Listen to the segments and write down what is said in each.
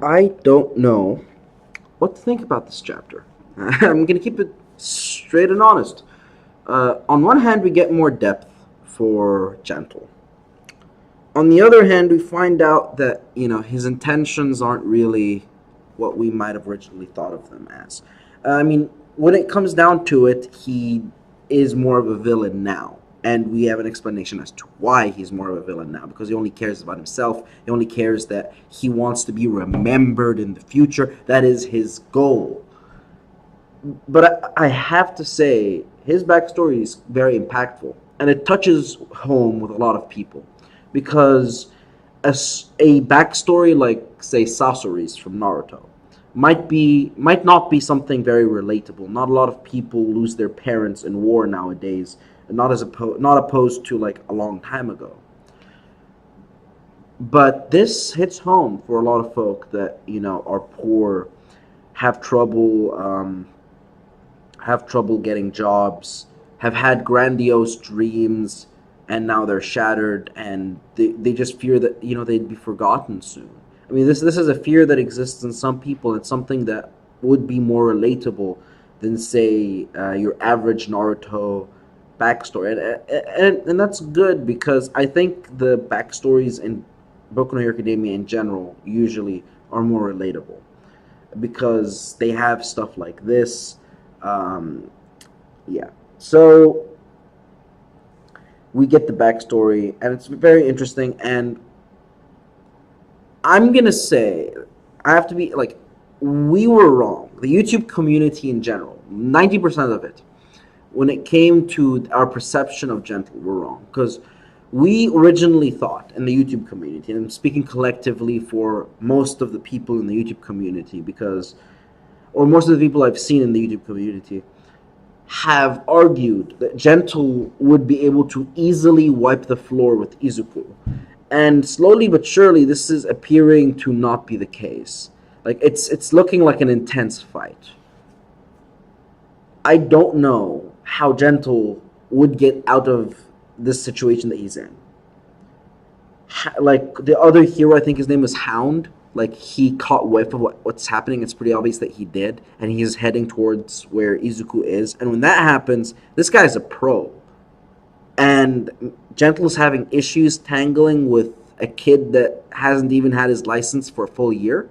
I don't know what to think about this chapter. I'm gonna keep it straight and honest. On one hand, we get more depth for Gentle. On the other hand, we find out that his intentions aren't really what we might have originally thought of them as. I mean, when it comes down to it, he is more of a villain now, and we have an explanation as to why he's more of a villain now. Because he only cares about himself. He only cares that he wants to be remembered in the future. That is his goal. But I have to say, his backstory is very impactful, and it touches home with a lot of people because a backstory like, say, Sasori's from Naruto might not be something very relatable. Not a lot of people lose their parents in war nowadays, not opposed to like a long time ago. But this hits home for a lot of folk that are poor, have trouble getting jobs, have had grandiose dreams, and now they're shattered, and they just fear that they'd be forgotten soon. I mean, this is a fear that exists in some people. It's something that would be more relatable than, say, your average Naruto backstory, and that's good because I think the backstories in Boku no Hero Academia in general usually are more relatable because they have stuff like this. Um, yeah. So we get the backstory, and it's very interesting. And I'm gonna say, I have to be like, we were wrong. The YouTube community in general, 90% of it, when it came to our perception of Gentle, were wrong because we originally thought in the YouTube community, and I'm speaking collectively for most of the people in the YouTube community, or most of the people I've seen in the YouTube community, have argued that Gentle would be able to easily wipe the floor with Izuku. And slowly but surely, this is appearing to not be the case. Like, it's looking like an intense fight. I don't know how Gentle would get out of this situation that he's in. Like, the other hero, I think his name was Hound, like, he caught whiff of what's happening. It's pretty obvious that he did, and he's heading towards where Izuku is. And when that happens, this guy's a pro. And Gentle's having issues tangling with a kid that hasn't even had his license for a full year.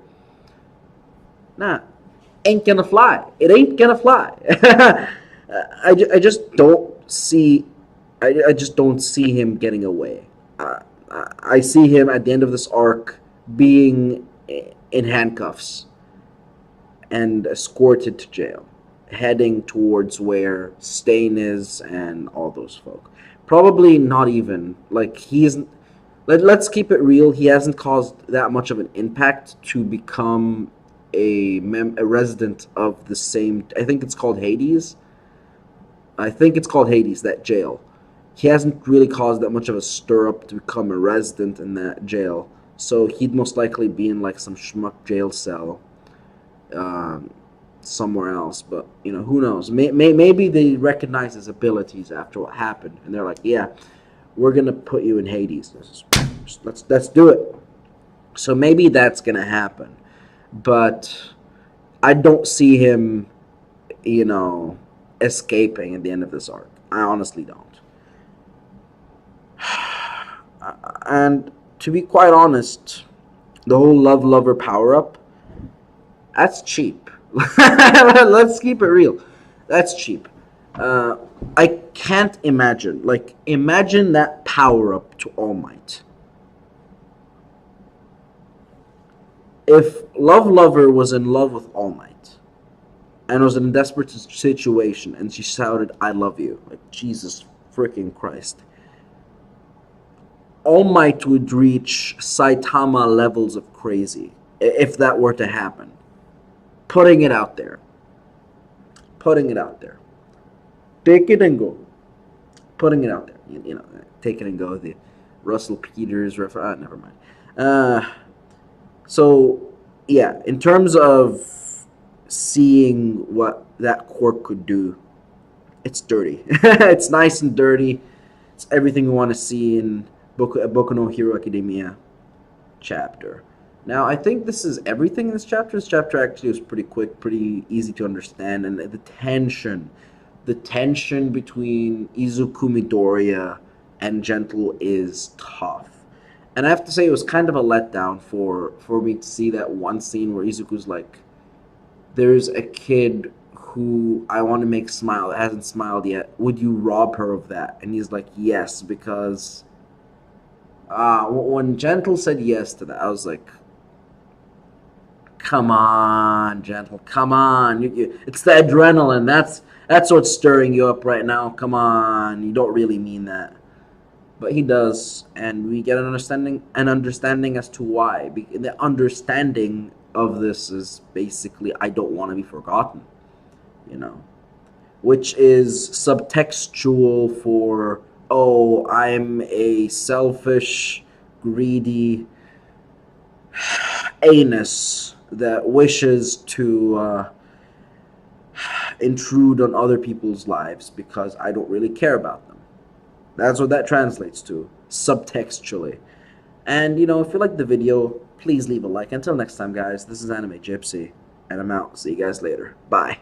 Nah, ain't gonna fly. It ain't gonna fly. I just don't see. I just don't see him getting away. I see him at the end of this arc being in handcuffs and escorted to jail, heading towards where Stain is and all those folk. Probably not even like he's. Let's keep it real. He hasn't caused that much of an impact to become a resident of the same. I think it's called Hades. I think it's called Hades, that jail. He hasn't really caused that much of a stir up to become a resident in that jail. So he'd most likely be in like some schmuck jail cell um, somewhere else. But who knows? Maybe they recognize his abilities after what happened, and they're like, "Yeah, we're gonna put you in Hades. Let's do it." So maybe that's gonna happen, but I don't see him, you know, escaping at the end of this arc. I honestly don't. And to be quite honest, the whole love lover power up, that's cheap. Let's keep it real. That's cheap. Uh, I can't imagine. Like, imagine that power up to All Might. If Love Lover was in love with All Might and was in a desperate situation and she shouted, I love you, like, Jesus freaking Christ, All Might would reach Saitama levels of crazy if that were to happen. Putting it out there. Putting it out there. Take it and go. Putting it out there. Take it and go. The Russell Peters reference. Never mind. So, yeah, in terms of seeing what that quirk could do, it's dirty. It's nice and dirty. It's everything we want to see in Boku no Hero Academia chapter. Now, I think this is everything in this chapter. This chapter actually was pretty quick, pretty easy to understand, and the tension between Izuku Midoriya and Gentle is tough. And I have to say, it was kind of a letdown for me to see that one scene where Izuku's like, "There's a kid who I want to make smile that hasn't smiled yet. Would you rob her of that?" And he's like, "Yes," because when Gentle said yes to that, I was like, come on, Gentle, come on. It's the adrenaline. That's what's stirring you up right now. Come on, you don't really mean that, but he does, and we get an understanding as to why. The understanding of this is basically, I don't want to be forgotten, you know, which is subtextual for, oh, I'm a selfish, greedy anus that wishes to intrude on other people's lives because I don't really care about them. That's what that translates to, subtextually. And, if you like the video, please leave a like. Until next time, guys, this is Anime Gypsy, and I'm out. See you guys later. Bye.